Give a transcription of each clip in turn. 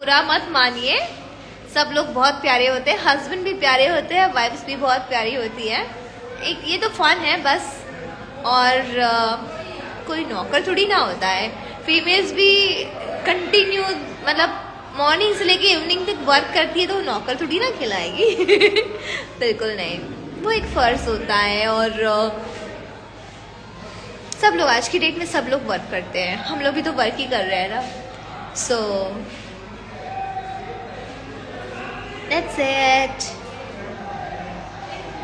बुरा मत मानिए, सब लोग बहुत प्यारे होते हैं, हस्बैंड भी प्यारे होते हैं, वाइफ्स भी बहुत प्यारी होती है। एक ये तो फन है बस, और कोई नौकर थोड़ी ना होता है। फीमेल्स भी कंटिन्यू मतलब मॉर्निंग से लेके इवनिंग तक वर्क करती है, तो नौकर थोड़ी ना खिलाएगी। बिल्कुल नहीं, वो एक फर्ज होता है। और सब लोग आज की डेट में सब लोग वर्क करते हैं, हम लोग भी तो वर्क ही कर रहे हैं ना। So that's it.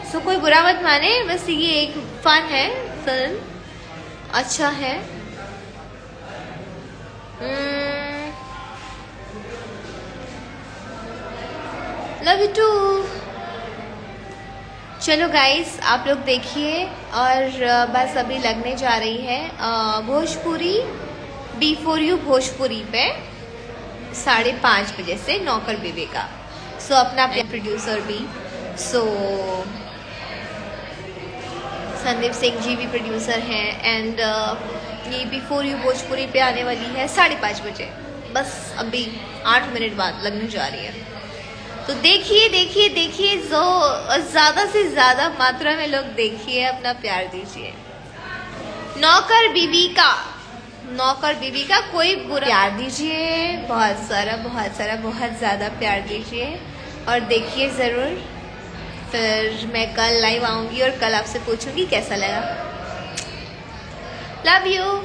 सो कोई बुरा मत माने, बस ये एक फन है, फिल्म अच्छा है। Love you too. चलो गाइस, आप लोग देखिए, और बस अभी लगने जा रही है भोजपुरी B4U भोजपुरी पे 5:30 बजे से नौकर बीवी का। सो अपना प्रोड्यूसर भी, सो संदीप सिंह जी भी प्रोड्यूसर हैं, एंड ये B4U भोजपुरी पे आने वाली है 5:30 बजे, बस अभी 8 मिनट बाद लगने जा रही है। तो देखिए देखिए देखिए, जो ज़्यादा से ज़्यादा मात्रा में लोग देखिए, अपना प्यार दीजिए। नौकर बीवी का कोई बुरा प्यार दीजिए, बहुत सारा बहुत ज़्यादा प्यार दीजिए, और देखिए ज़रूर। फिर मैं कल लाइव आऊँगी और कल आपसे पूछूंगी कैसा लगा। Love you.